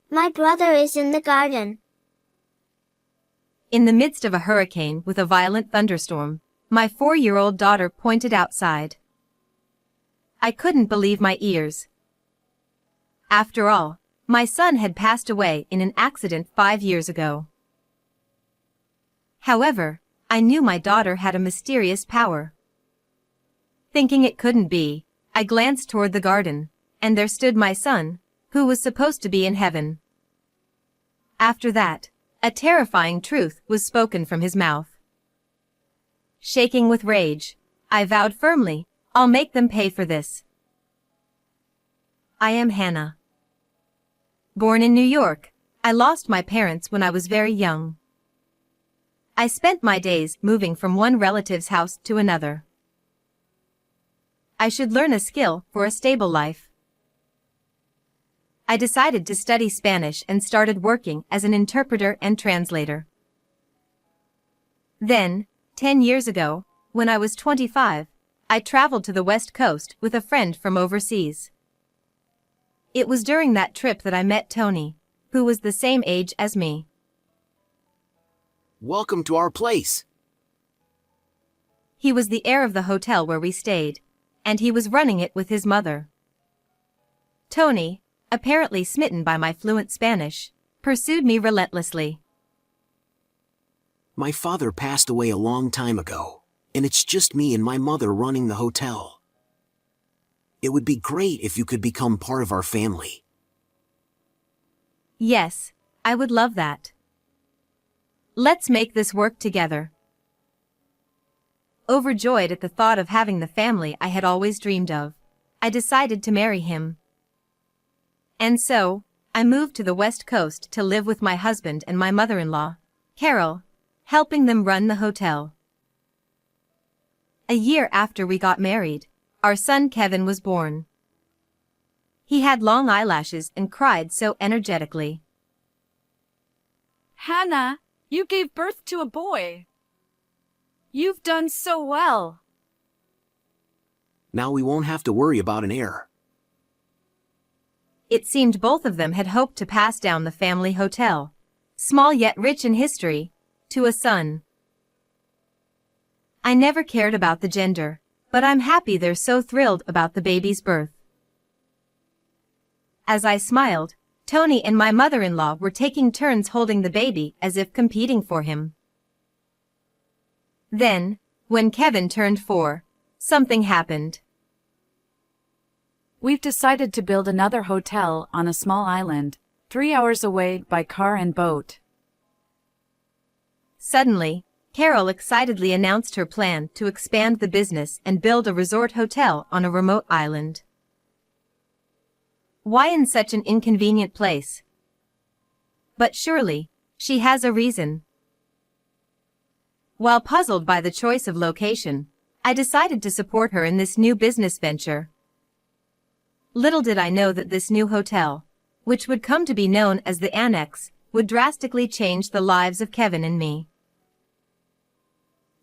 My brother is in the garden. In the midst of a hurricane with a violent thunderstorm, my 4-year-old daughter pointed outside. I couldn't believe my ears. After all, my son had passed away in an accident 5 years ago. However, I knew my daughter had a mysterious power. Thinking it couldn't be, I glanced toward the garden, and there stood my son, who was supposed to be in heaven. After that, a terrifying truth was spoken from his mouth. Shaking with rage, I vowed firmly, I'll make them pay for this. I am Hannah. Born in New York, I lost my parents when I was very young. I spent my days moving from one relative's house to another. I should learn a skill for a stable life. I decided to study Spanish and started working as an interpreter and translator. Then, 10 years ago, when I was 25, I traveled to the West Coast with a friend from overseas. It was during that trip that I met Tony, who was the same age as me. Welcome to our place. He was the heir of the hotel where we stayed, and he was running it with his mother. Tony, apparently smitten by my fluent Spanish, pursued me relentlessly. My father passed away a long time ago, and it's just me and my mother running the hotel. It would be great if you could become part of our family. Yes, I would love that. Let's make this work together. Overjoyed at the thought of having the family I had always dreamed of, I decided to marry him. And so, I moved to the West Coast to live with my husband and my mother-in-law, Carol, helping them run the hotel. A year after we got married, our son Kevin was born. He had long eyelashes and cried so energetically. Hannah, you gave birth to a boy. You've done so well. Now we won't have to worry about an heir. It seemed both of them had hoped to pass down the family hotel, small yet rich in history, to a son. I never cared about the gender, but I'm happy they're so thrilled about the baby's birth. As I smiled, Tony and my mother-in-law were taking turns holding the baby as if competing for him. Then, when Kevin turned 4, something happened. We've decided to build another hotel on a small island, 3 hours away by car and boat. Suddenly, Carol excitedly announced her plan to expand the business and build a resort hotel on a remote island. Why in such an inconvenient place? But surely, she has a reason. While puzzled by the choice of location, I decided to support her in this new business venture. Little did I know that this new hotel, which would come to be known as the Annex, would drastically change the lives of Kevin and me.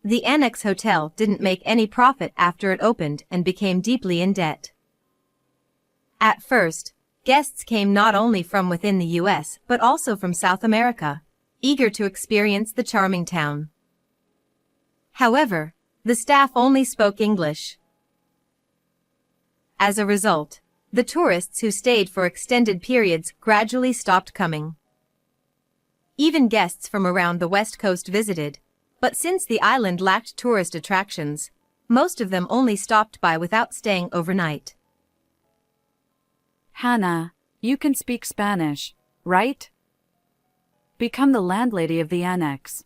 The Annex Hotel didn't make any profit after it opened and became deeply in debt. At first, guests came not only from within the US but also from South America, eager to experience the charming town. However, the staff only spoke English. As a result, the tourists who stayed for extended periods gradually stopped coming. Even guests from around the West Coast visited, but since the island lacked tourist attractions, most of them only stopped by without staying overnight. Hannah, you can speak Spanish, right? Become the landlady of the Annex.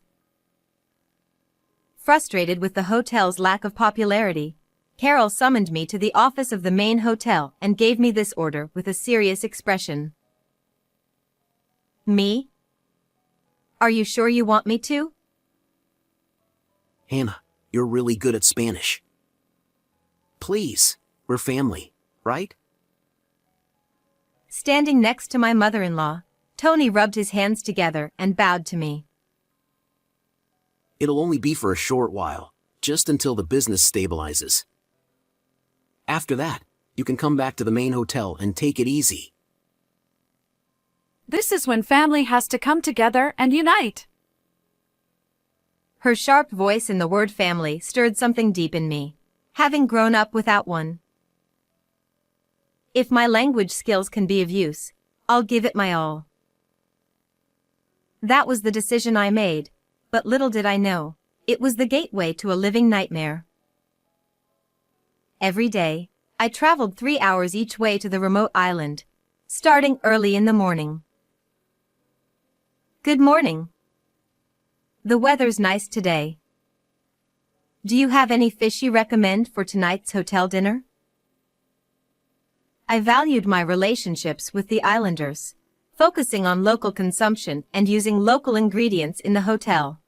Frustrated with the hotel's lack of popularity, Carol summoned me to the office of the main hotel and gave me this order with a serious expression. Me? Are you sure you want me to? Hannah, you're really good at Spanish. Please, we're family, right? Standing next to my mother-in-law, Tony rubbed his hands together and bowed to me. It'll only be for a short while, just until the business stabilizes. After that, you can come back to the main hotel and take it easy. This is when family has to come together and unite. Her sharp voice in the word family stirred something deep in me, having grown up without one. If my language skills can be of use, I'll give it my all. That was the decision I made, but little did I know, it was the gateway to a living nightmare. Every day, I traveled 3 hours each way to the remote island, starting early in the morning. Good morning. The weather's nice today. Do you have any fish you recommend for tonight's hotel dinner? I valued my relationships with the islanders, focusing on local consumption and using local ingredients in the hotel.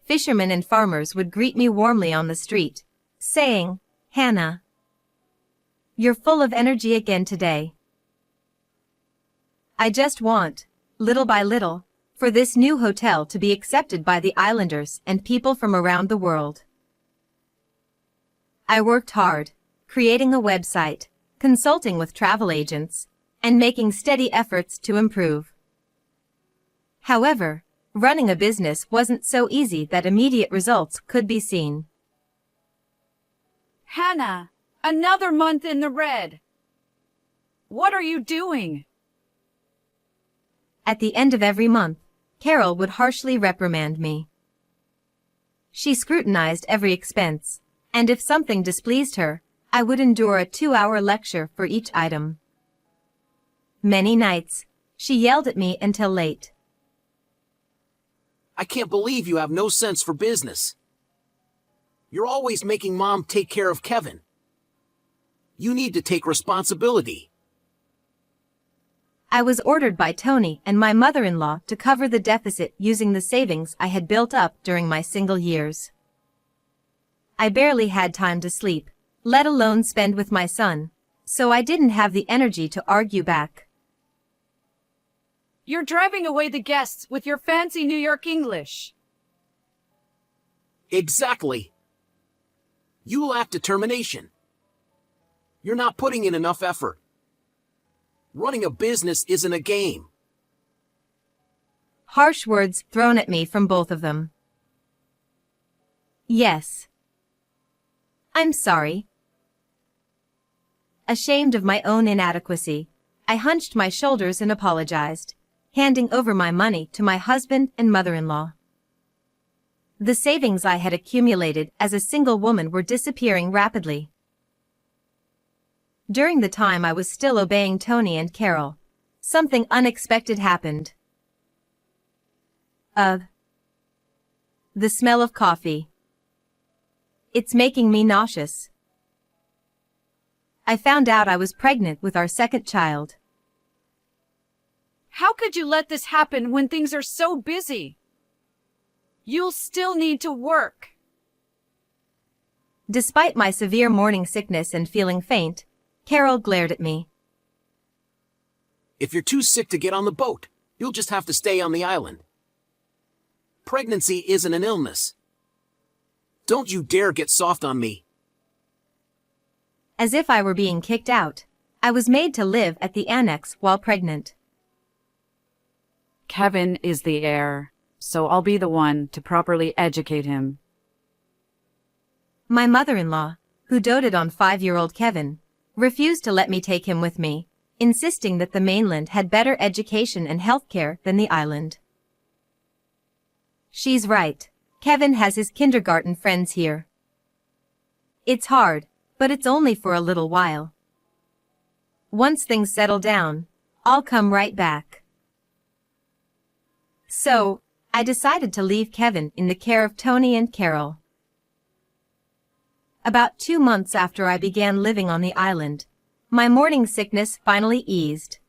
Fishermen and farmers would greet me warmly on the street, saying, "Hannah, you're full of energy again today." I just want, little by little, for this new hotel to be accepted by the islanders and people from around the world. I worked hard, creating a website, consulting with travel agents, and making steady efforts to improve. However, running a business wasn't so easy that immediate results could be seen. Hannah, another month in the red. What are you doing? At the end of every month, Carol would harshly reprimand me. She scrutinized every expense, and if something displeased her, I would endure a 2-hour lecture for each item. Many nights, she yelled at me until late. I can't believe you have no sense for business. You're always making Mom take care of Kevin. You need to take responsibility. I was ordered by Tony and my mother-in-law to cover the deficit using the savings I had built up during my single years. I barely had time to sleep, let alone spend with my son, so I didn't have the energy to argue back. You're driving away the guests with your fancy New York English. Exactly. You lack determination. You're not putting in enough effort. Running a business isn't a game. Harsh words thrown at me from both of them. Yes. I'm sorry. Ashamed of my own inadequacy, I hunched my shoulders and apologized, handing over my money to my husband and mother-in-law. The savings I had accumulated as a single woman were disappearing rapidly. During the time I was still obeying Tony and Carol, something unexpected happened. The smell of coffee. It's making me nauseous. I found out I was pregnant with our second child. How could you let this happen when things are so busy? You'll still need to work. Despite my severe morning sickness and feeling faint, Carol glared at me. If you're too sick to get on the boat, you'll just have to stay on the island. Pregnancy isn't an illness. Don't you dare get soft on me. As if I were being kicked out, I was made to live at the annex while pregnant. Kevin is the heir, so I'll be the one to properly educate him. My mother-in-law, who doted on 5-year-old Kevin, refused to let me take him with me, insisting that the mainland had better education and health care than the island. She's right. Kevin has his kindergarten friends here. It's hard, but it's only for a little while. Once things settle down, I'll come right back. So, I decided to leave Kevin in the care of Tony and Carol. About 2 months after I began living on the island, my morning sickness finally eased.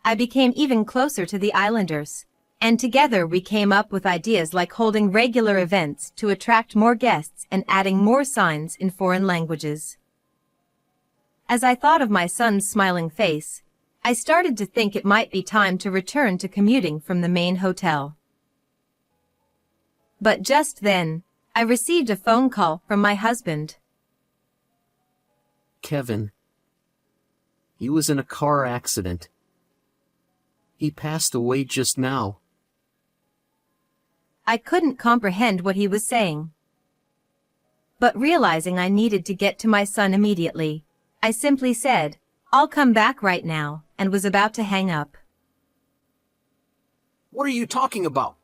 I became even closer to the islanders, and together we came up with ideas like holding regular events to attract more guests and adding more signs in foreign languages. As I thought of my son's smiling face, I started to think it might be time to return to commuting from the main hotel. But just then, I received a phone call from my husband. Kevin. He was in a car accident. He passed away just now. I couldn't comprehend what he was saying. But realizing I needed to get to my son immediately, I simply said, "I'll come back right now," and was about to hang up. What are you talking about?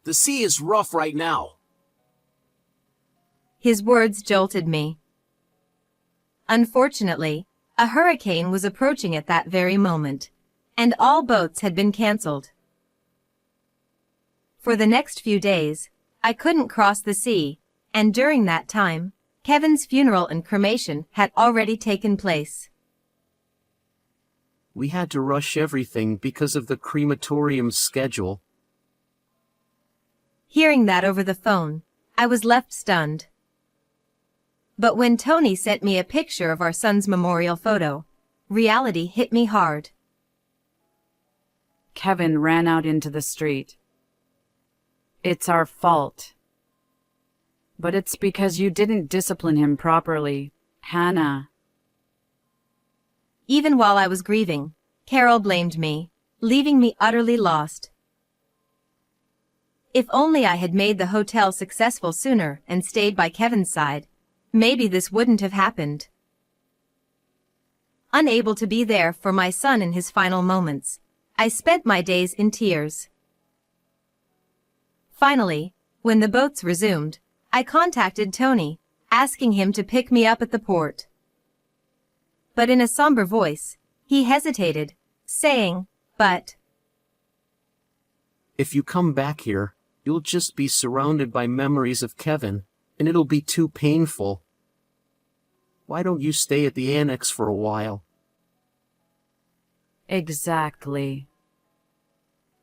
The sea is rough right now. His words jolted me. Unfortunately, a hurricane was approaching at that very moment, and all boats had been cancelled. For the next few days, I couldn't cross the sea, and during that time, Kevin's funeral and cremation had already taken place. We had to rush everything because of the crematorium's schedule. Hearing that over the phone, I was left stunned. But when Tony sent me a picture of our son's memorial photo, reality hit me hard. Kevin ran out into the street. It's our fault. But it's because you didn't discipline him properly, Hannah. Even while I was grieving, Carol blamed me, leaving me utterly lost. If only I had made the hotel successful sooner and stayed by Kevin's side, maybe this wouldn't have happened. Unable to be there for my son in his final moments, I spent my days in tears. Finally, when the boats resumed, I contacted Tony, asking him to pick me up at the port. But in a somber voice, he hesitated, saying, "But If you come back here, you'll just be surrounded by memories of Kevin, and it'll be too painful. Why don't you stay at the annex for a while?" Exactly.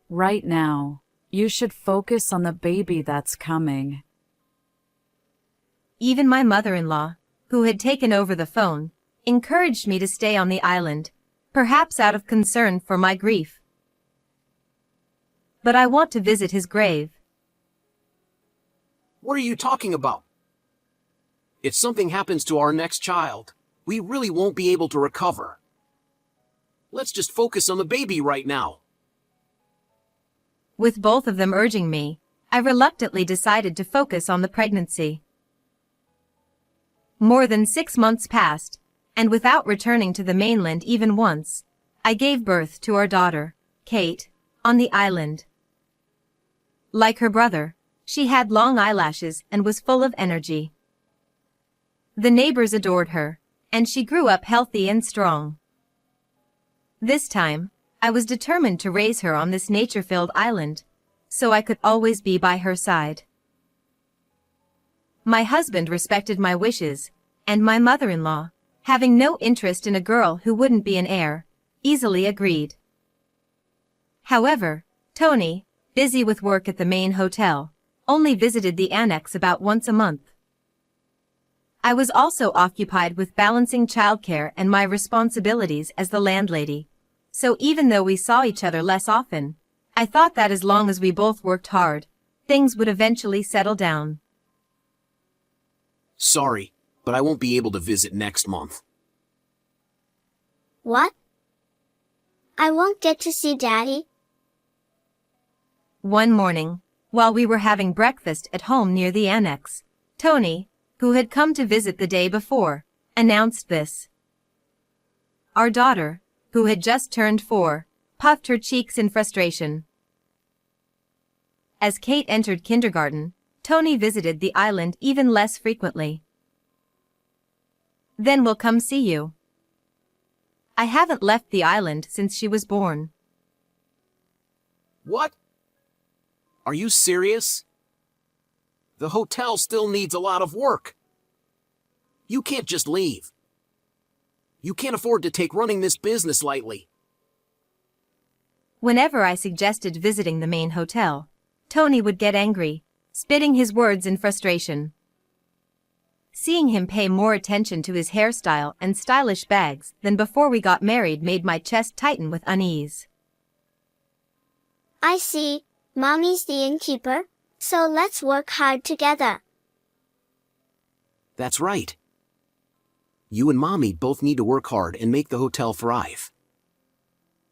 Right now, you should focus on the baby that's coming. Even my mother-in-law, who had taken over the phone, encouraged me to stay on the island, perhaps out of concern for my grief. But I want to visit his grave. What are you talking about? If something happens to our next child, we really won't be able to recover. Let's just focus on the baby right now. With both of them urging me, I reluctantly decided to focus on the pregnancy. More than 6 months passed, and without returning to the mainland even once, I gave birth to our daughter, Kate, on the island. Like her brother, she had long eyelashes and was full of energy. The neighbors adored her, and she grew up healthy and strong. This time, I was determined to raise her on this nature-filled island, so I could always be by her side. My husband respected my wishes, and my mother-in-law, having no interest in a girl who wouldn't be an heir, easily agreed. However, Tony, busy with work at the main hotel, only visited the annex about once a month. I was also occupied with balancing childcare and my responsibilities as the landlady, so even though we saw each other less often, I thought that as long as we both worked hard, things would eventually settle down. Sorry, but I won't be able to visit next month. What? I won't get to see Daddy? One morning, while we were having breakfast at home near the annex, Tony, who had come to visit the day before, announced this. Our daughter, who had just turned 4, puffed her cheeks in frustration. As Kate entered kindergarten, Tony visited the island even less frequently. Then we'll come see you. I haven't left the island since she was born. What? Are you serious? The hotel still needs a lot of work. You can't just leave. You can't afford to take running this business lightly. Whenever I suggested visiting the main hotel, Tony would get angry, spitting his words in frustration. Seeing him pay more attention to his hairstyle and stylish bags than before we got married made my chest tighten with unease. I see, Mommy's the innkeeper, so let's work hard together. That's right. You and Mommy both need to work hard and make the hotel thrive.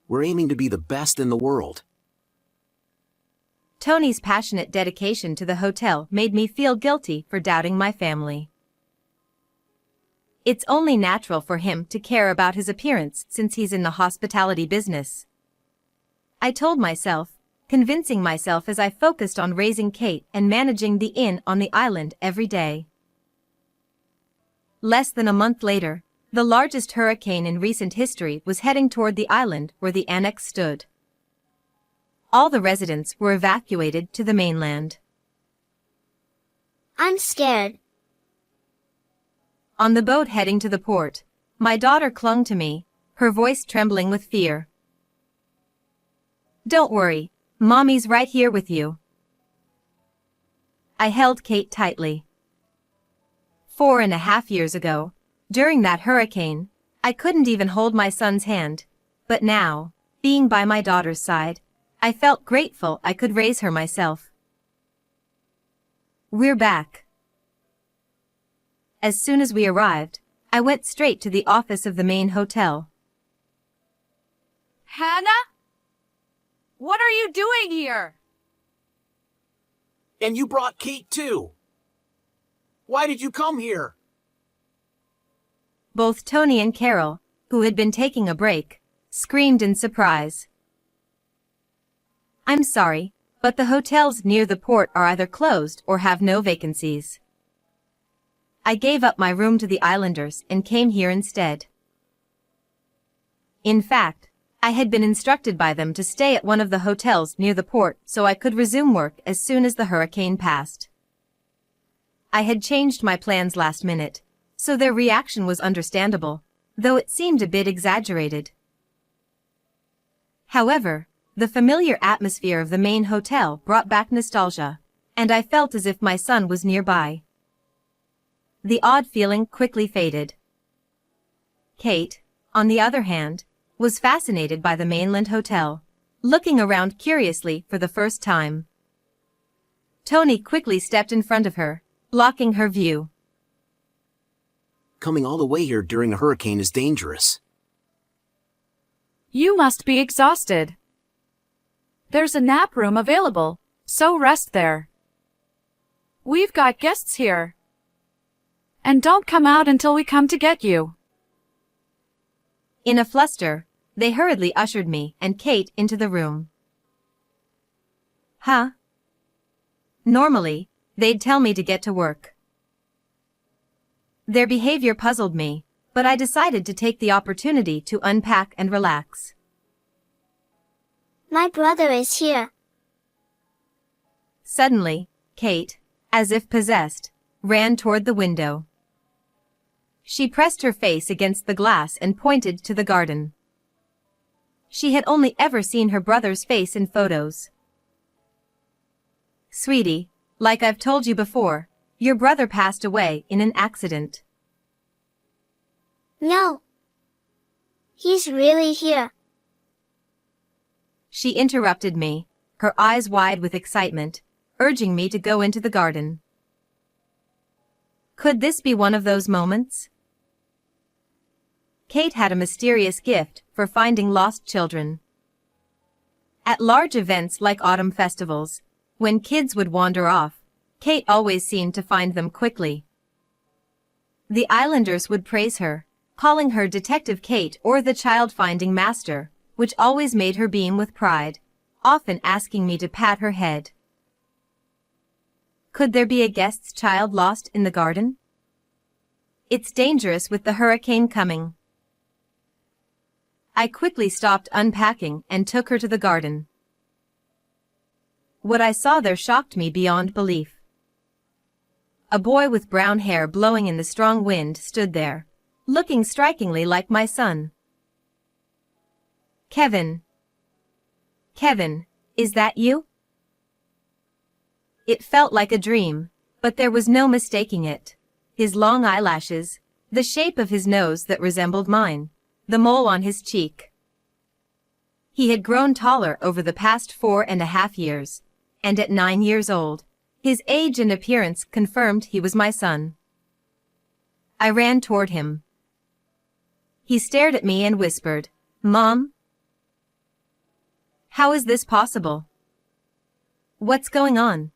We're aiming to be the best in the world. Tony's passionate dedication to the hotel made me feel guilty for doubting my family. It's only natural for him to care about his appearance since he's in the hospitality business. I told myself, convincing myself as I focused on raising Kate and managing the inn on the island every day. Less than a month later, the largest hurricane in recent history was heading toward the island where the annex stood. All the residents were evacuated to the mainland. I'm scared. On the boat heading to the port, my daughter clung to me, her voice trembling with fear. "Don't worry, Mommy's right here with you." I held Kate tightly. 4.5 years ago, during that hurricane, I couldn't even hold my son's hand, but now, being by my daughter's side, I felt grateful I could raise her myself. We're back. As soon as we arrived, I went straight to the office of the main hotel. Hannah? What are you doing here? And you brought Kate too. Why did you come here? Both Tony and Carol, who had been taking a break, screamed in surprise. "I'm sorry, but the hotels near the port are either closed or have no vacancies. I gave up my room to the islanders and came here instead." In fact, I had been instructed by them to stay at one of the hotels near the port so I could resume work as soon as the hurricane passed. I had changed my plans last minute, so their reaction was understandable, though it seemed a bit exaggerated. However, the familiar atmosphere of the main hotel brought back nostalgia, and I felt as if my son was nearby. The odd feeling quickly faded. Kate, on the other hand, was fascinated by the mainland hotel, looking around curiously for the first time. Tony quickly stepped in front of her, blocking her view. Coming all the way here during a hurricane is dangerous. You must be exhausted. There's a nap room available, so rest there. We've got guests here. And don't come out until we come to get you. In a fluster, they hurriedly ushered me and Kate into the room. Huh? Normally, they'd tell me to get to work. Their behavior puzzled me, but I decided to take the opportunity to unpack and relax. My brother is here. Suddenly, Kate, as if possessed, ran toward the window. She pressed her face against the glass and pointed to the garden. She had only ever seen her brother's face in photos. "Sweetie, like I've told you before, your brother passed away in an accident." No. He's really here. She interrupted me, her eyes wide with excitement, urging me to go into the garden. Could this be one of those moments? Kate had a mysterious gift for finding lost children. At large events like autumn festivals, when kids would wander off, Kate always seemed to find them quickly. The islanders would praise her, calling her Detective Kate or the child-finding master, which always made her beam with pride, often asking me to pat her head. Could there be a guest's child lost in the garden? It's dangerous with the hurricane coming. I quickly stopped unpacking and took her to the garden. What I saw there shocked me beyond belief. A boy with brown hair blowing in the strong wind stood there, looking strikingly like my son. Kevin. Kevin, is that you? It felt like a dream, but there was no mistaking it. His long eyelashes, the shape of his nose that resembled mine, the mole on his cheek. He had grown taller over the past 4.5 years, and at 9 years old, his age and appearance confirmed he was my son. I ran toward him. He stared at me and whispered, "Mom?" How is this possible? What's going on?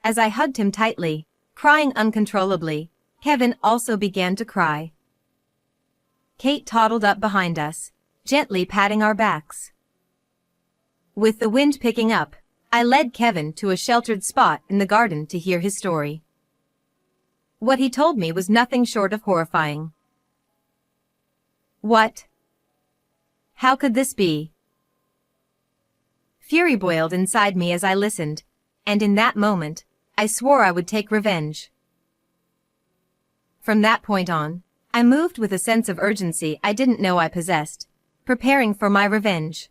As I hugged him tightly, crying uncontrollably, Kevin also began to cry. Kate toddled up behind us, gently patting our backs. With the wind picking up, I led Kevin to a sheltered spot in the garden to hear his story. What he told me was nothing short of horrifying. What? How could this be? Fury boiled inside me as I listened, and in that moment, I swore I would take revenge. From that point on, I moved with a sense of urgency I didn't know I possessed, preparing for my revenge.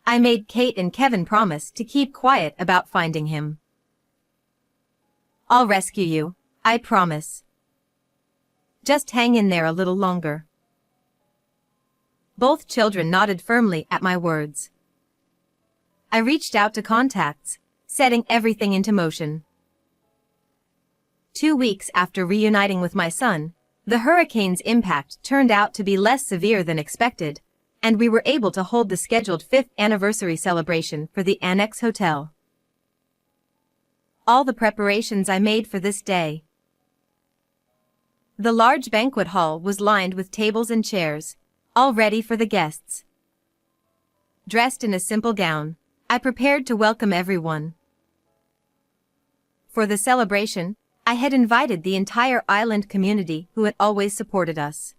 I made Kate and Kevin promise to keep quiet about finding him. I'll rescue you, I promise. Just hang in there a little longer. Both children nodded firmly at my words. I reached out to contacts, setting everything into motion. 2 weeks after reuniting with my son, the hurricane's impact turned out to be less severe than expected, and we were able to hold the scheduled 5th anniversary celebration for the Annex Hotel. All the preparations I made for this day. The large banquet hall was lined with tables and chairs, all ready for the guests. Dressed in a simple gown, I prepared to welcome everyone. For the celebration, I had invited the entire island community who had always supported us.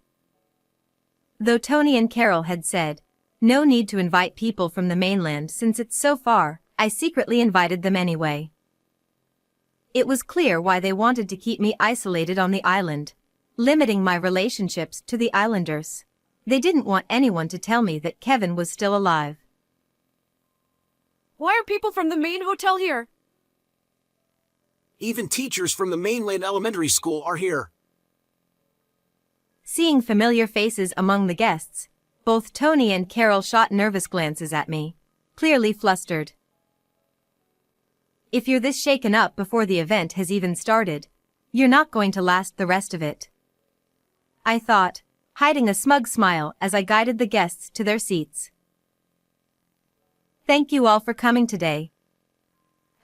Though Tony and Carol had said, no need to invite people from the mainland since it's so far, I secretly invited them anyway. It was clear why they wanted to keep me isolated on the island, limiting my relationships to the islanders. They didn't want anyone to tell me that Kevin was still alive. Why are people from the main hotel here? Even teachers from the mainland elementary school are here. Seeing familiar faces among the guests, both Tony and Carol shot nervous glances at me, clearly flustered. If you're this shaken up before the event has even started, you're not going to last the rest of it, I thought, hiding a smug smile as I guided the guests to their seats. Thank you all for coming today,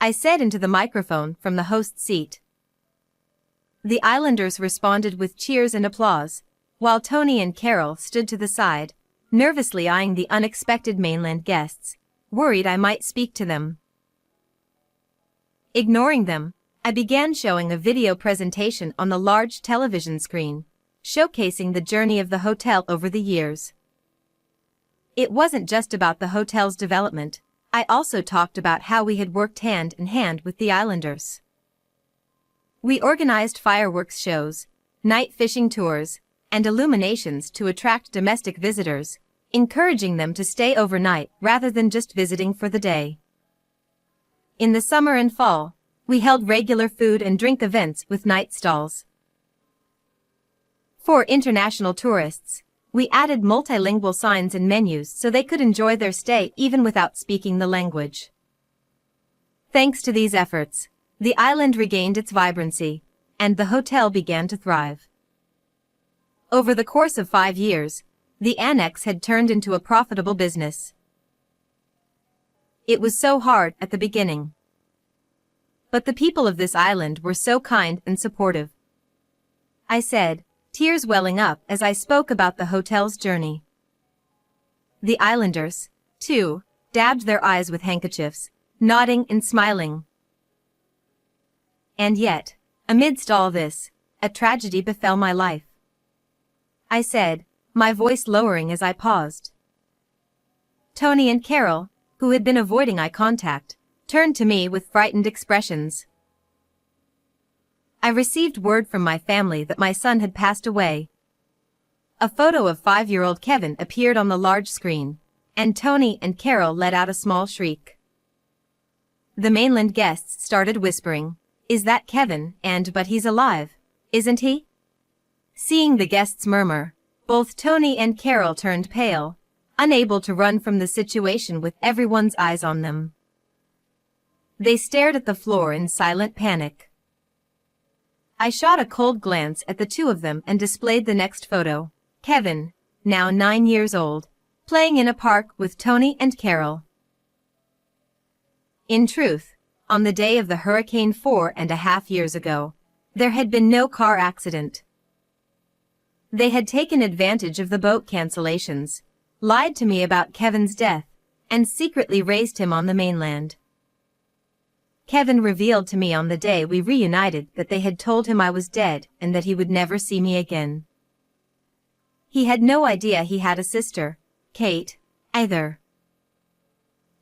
I said into the microphone from the host's seat. The islanders responded with cheers and applause, while Tony and Carol stood to the side, nervously eyeing the unexpected mainland guests, worried I might speak to them. Ignoring them, I began showing a video presentation on the large television screen, showcasing the journey of the hotel over the years. It wasn't just about the hotel's development, I also talked about how we had worked hand in hand with the islanders. We organized fireworks shows, night fishing tours, and illuminations to attract domestic visitors, encouraging them to stay overnight rather than just visiting for the day. In the summer and fall, we held regular food and drink events with night stalls. For international tourists, we added multilingual signs and menus so they could enjoy their stay even without speaking the language. Thanks to these efforts, the island regained its vibrancy, and the hotel began to thrive. Over the course of 5 years, the Annex had turned into a profitable business. It was so hard at the beginning. But the people of this island were so kind and supportive, I said, tears welling up as I spoke about the hotel's journey. The islanders, too, dabbed their eyes with handkerchiefs, nodding and smiling. And yet, amidst all this, a tragedy befell my life, I said, my voice lowering as I paused. Tony and Carol, who had been avoiding eye contact, turned to me with frightened expressions. I received word from my family that my son had passed away. A photo of 5-year-old Kevin appeared on the large screen, and Tony and Carol let out a small shriek. The mainland guests started whispering, "Is that Kevin? But he's alive, isn't he?" Seeing the guests murmur, both Tony and Carol turned pale, unable to run from the situation with everyone's eyes on them. They stared at the floor in silent panic. I shot a cold glance at the two of them and displayed the next photo. Kevin, now 9 years old, playing in a park with Tony and Carol. In truth, on the day of the hurricane 4.5 years ago, there had been no car accident. They had taken advantage of the boat cancellations, lied to me about Kevin's death, and secretly raised him on the mainland. Kevin revealed to me on the day we reunited that they had told him I was dead and that he would never see me again. He had no idea he had a sister, Kate, either.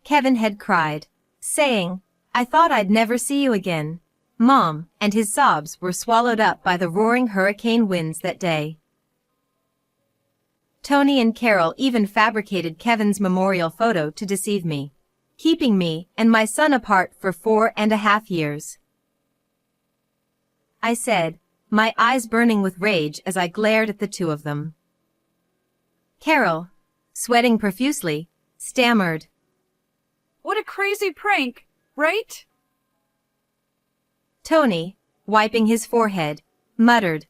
Kevin had cried, saying, "I thought I'd never see you again, Mom," and his sobs were swallowed up by the roaring hurricane winds that day. Tony and Carol even fabricated Kevin's memorial photo to deceive me, keeping me and my son apart for 4.5 years. I said, my eyes burning with rage as I glared at the two of them. Carol, sweating profusely, stammered, What a crazy prank, right? Tony, wiping his forehead, muttered,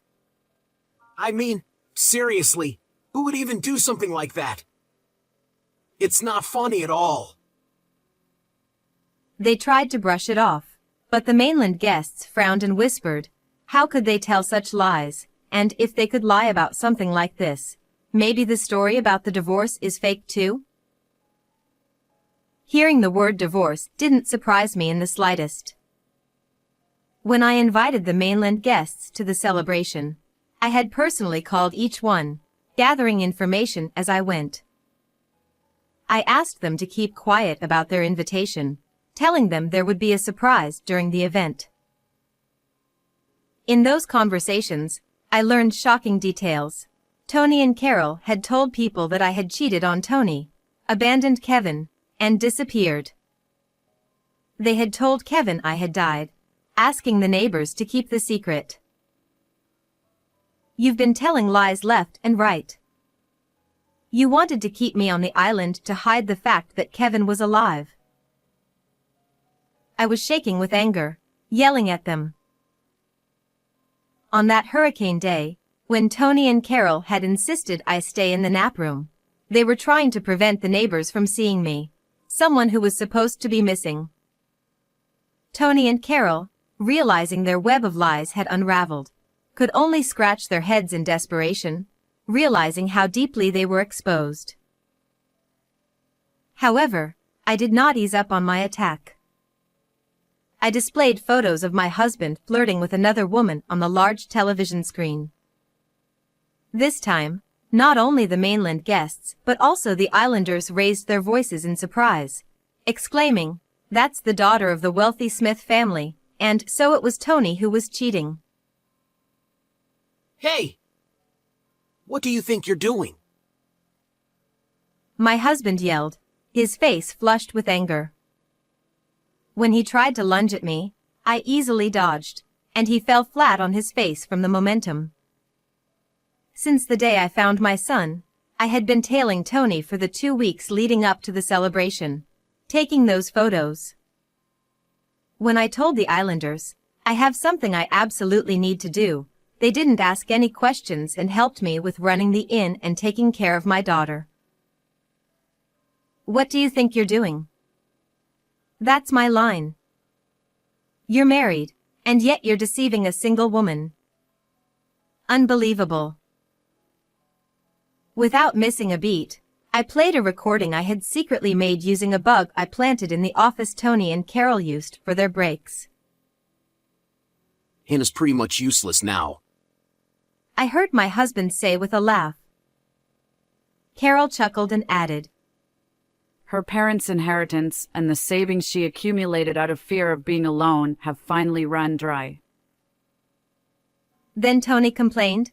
I mean, seriously, who would even do something like that? It's not funny at all. They tried to brush it off, but the mainland guests frowned and whispered, how could they tell such lies, and if they could lie about something like this, maybe the story about the divorce is fake too? Hearing the word divorce didn't surprise me in the slightest. When I invited the mainland guests to the celebration, I had personally called each one, gathering information as I went. I asked them to keep quiet about their invitation, telling them there would be a surprise during the event. In those conversations, I learned shocking details. Tony and Carol had told people that I had cheated on Tony, abandoned Kevin, and disappeared. They had told Kevin I had died, asking the neighbors to keep the secret. You've been telling lies left and right. You wanted to keep me on the island to hide the fact that Kevin was alive. I was shaking with anger, yelling at them. On that hurricane day, when Tony and Carol had insisted I stay in the nap room, they were trying to prevent the neighbors from seeing me, someone who was supposed to be missing. Tony and Carol, realizing their web of lies had unraveled, could only scratch their heads in desperation, realizing how deeply they were exposed. However, I did not ease up on my attack. I displayed photos of my husband flirting with another woman on the large television screen. This time, not only the mainland guests but also the islanders raised their voices in surprise, exclaiming, "That's the daughter of the wealthy Smith family, and so it was Tony who was cheating." Hey! What do you think you're doing? My husband yelled, his face flushed with anger. When he tried to lunge at me, I easily dodged, and he fell flat on his face from the momentum. Since the day I found my son, I had been tailing Tony for the 2 weeks leading up to the celebration, taking those photos. When I told the islanders, I have something I absolutely need to do, they didn't ask any questions and helped me with running the inn and taking care of my daughter. What do you think you're doing? That's my line. You're married, and yet you're deceiving a single woman. Unbelievable. Without missing a beat, I played a recording I had secretly made using a bug I planted in the office Tony and Carol used for their breaks. Hannah's pretty much useless now. I heard my husband say with a laugh. Carol chuckled and added, Her parents' inheritance and the savings she accumulated out of fear of being alone have finally run dry. Then Tony complained,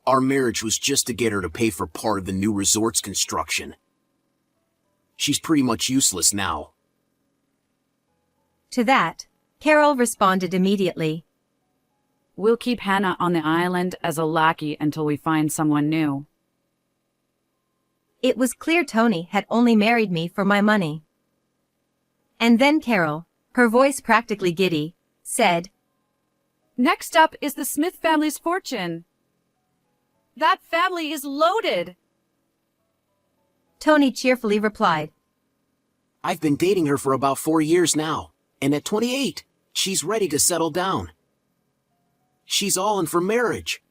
Our marriage was just to get her to pay for part of the new resort's construction. She's pretty much useless now. To that, Carol responded immediately, We'll keep Hannah on the island as a lackey until we find someone new. It was clear Tony had only married me for my money. And then Carol, her voice practically giddy, said, Next up is the Smith family's fortune. That family is loaded. Tony cheerfully replied. I've been dating her for about 4 years now, and at 28, she's ready to settle down. She's all in for marriage.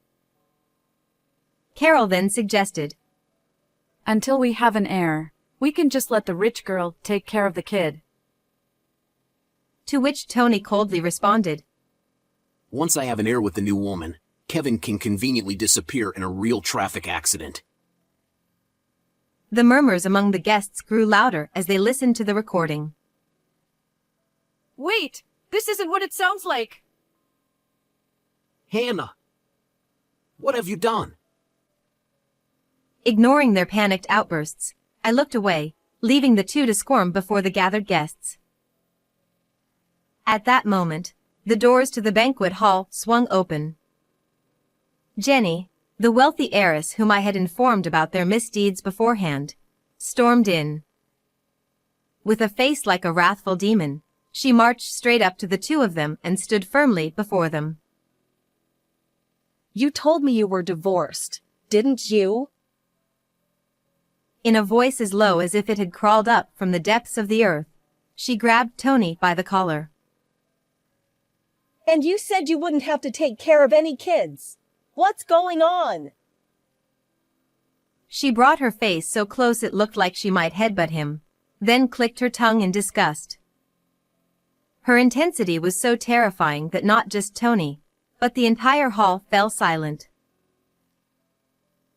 Carol then suggested. Until we have an heir, we can just let the rich girl take care of the kid. To which Tony coldly responded. Once I have an heir with the new woman, Kevin can conveniently disappear in a real traffic accident. The murmurs among the guests grew louder as they listened to the recording. Wait! This isn't what it sounds like! Hannah, what have you done? Ignoring their panicked outbursts, I looked away, leaving the two to squirm before the gathered guests. At that moment, the doors to the banquet hall swung open. Jenny, the wealthy heiress whom I had informed about their misdeeds beforehand, stormed in. With a face like a wrathful demon, she marched straight up to the two of them and stood firmly before them. You told me you were divorced, didn't you? In a voice as low as if it had crawled up from the depths of the earth, she grabbed Tony by the collar. And you said you wouldn't have to take care of any kids. What's going on? She brought her face so close it looked like she might headbutt him, then clicked her tongue in disgust. Her intensity was so terrifying that not just Tony, but the entire hall fell silent.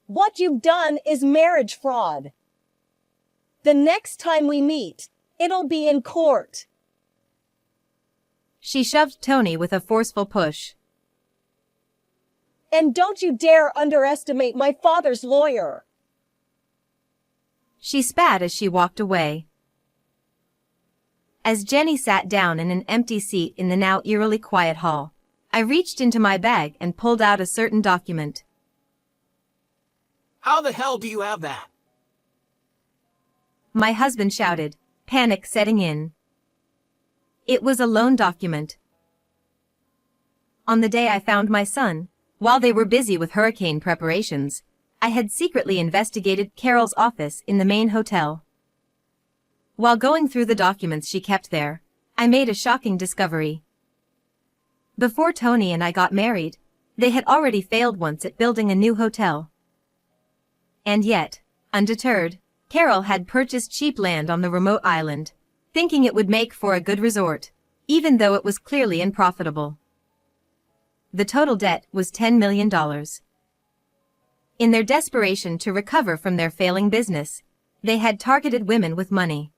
What you've done is marriage fraud. The next time we meet, it'll be in court. She shoved Tony with a forceful push. And don't you dare underestimate my father's lawyer. She spat as she walked away. As Jenny sat down in an empty seat in the now eerily quiet hall, I reached into my bag and pulled out a certain document. How the hell do you have that? My husband shouted, panic setting in. It was a loan document. On the day I found my son, while they were busy with hurricane preparations, I had secretly investigated Carol's office in the main hotel. While going through the documents she kept there, I made a shocking discovery. Before Tony and I got married, they had already failed once at building a new hotel. And yet, undeterred, Carol had purchased cheap land on the remote island, thinking it would make for a good resort, even though it was clearly unprofitable. The total debt was $10 million. In their desperation to recover from their failing business, they had targeted women with money.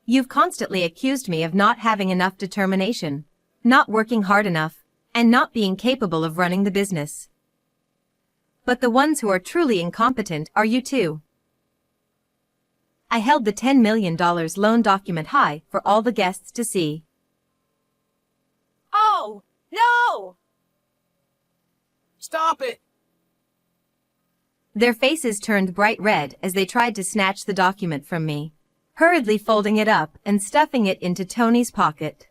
You've constantly accused me of not having enough determination, not working hard enough, and not being capable of running the business. But the ones who are truly incompetent are you too. I held the $10 million loan document high for all the guests to see. Oh, no! Stop it! Their faces turned bright red as they tried to snatch the document from me, hurriedly folding it up and stuffing it into Tony's pocket.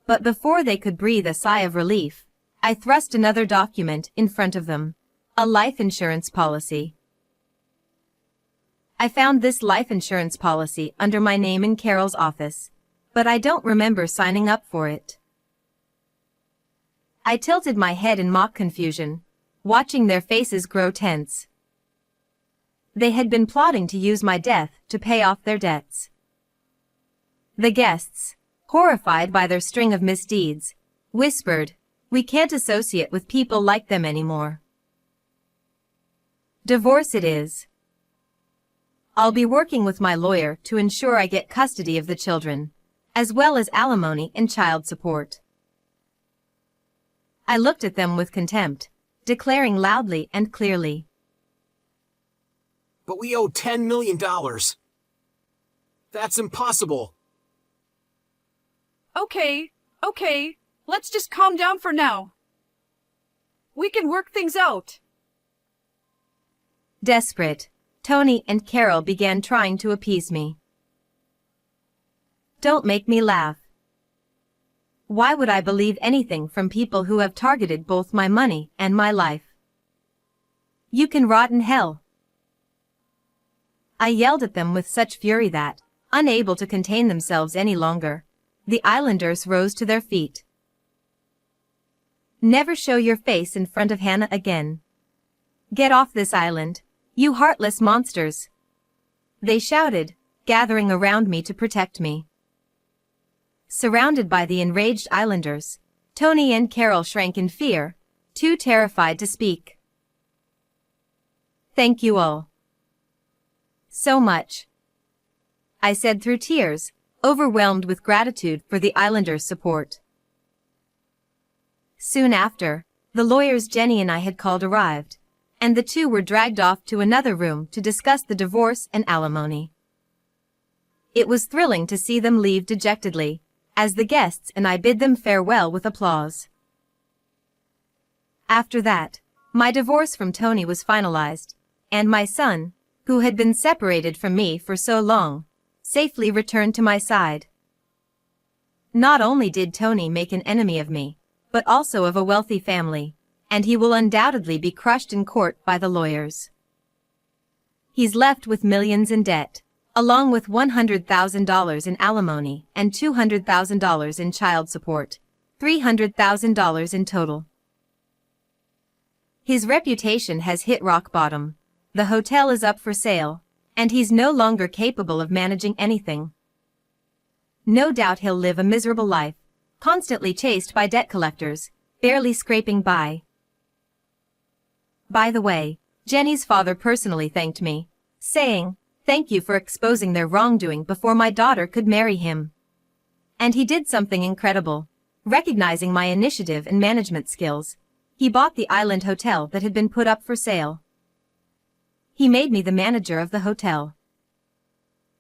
But before they could breathe a sigh of relief, I thrust another document in front of them, a life insurance policy. I found this life insurance policy under my name in Carol's office, but I don't remember signing up for it. I tilted my head in mock confusion, watching their faces grow tense. They had been plotting to use my death to pay off their debts. The guests, horrified by their string of misdeeds, whispered, "We can't associate with people like them anymore. Divorce it is. I'll be working with my lawyer to ensure I get custody of the children, as well as alimony and child support." I looked at them with contempt, declaring loudly and clearly, But we owe $10 million. That's impossible. Okay, let's just calm down for now. We can work things out. Desperate, Tony and Carol began trying to appease me. Don't make me laugh. Why would I believe anything from people who have targeted both my money and my life? You can rot in hell. I yelled at them with such fury that, unable to contain themselves any longer, the islanders rose to their feet. Never show your face in front of Hannah again. Get off this island, you heartless monsters! They shouted, gathering around me to protect me. Surrounded by the enraged islanders, Tony and Carol shrank in fear, too terrified to speak. Thank you all. So much, I said through tears, overwhelmed with gratitude for the islanders' support. Soon after, the lawyers Jenny and I had called arrived, and the two were dragged off to another room to discuss the divorce and alimony. It was thrilling to see them leave dejectedly, as the guests and I bid them farewell with applause. After that, my divorce from Tony was finalized, and my son, who had been separated from me for so long, safely returned to my side. Not only did Tony make an enemy of me, but also of a wealthy family, and he will undoubtedly be crushed in court by the lawyers. He's left with millions in debt, along with $100,000 in alimony and $200,000 in child support, $300,000 in total. His reputation has hit rock bottom, the hotel is up for sale, and he's no longer capable of managing anything. No doubt he'll live a miserable life, constantly chased by debt collectors, barely scraping by. By the way, Jenny's father personally thanked me, saying, "Thank you for exposing their wrongdoing before my daughter could marry him." And he did something incredible. Recognizing my initiative and management skills, he bought the island hotel that had been put up for sale. He made me the manager of the hotel.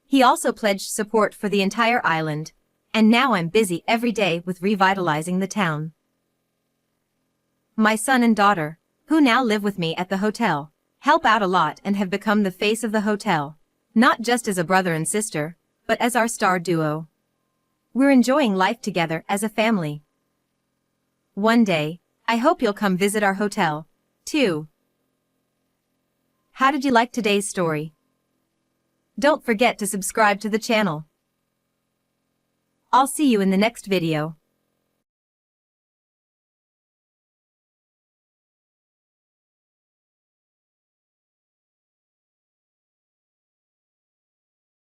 He also pledged support for the entire island, and now I'm busy every day with revitalizing the town. My son and daughter, who now live with me at the hotel, help out a lot and have become the face of the hotel, not just as a brother and sister, but as our star duo. We're enjoying life together as a family. One day, I hope you'll come visit our hotel, too. How did you like today's story? Don't forget to subscribe to the channel. I'll see you in the next video.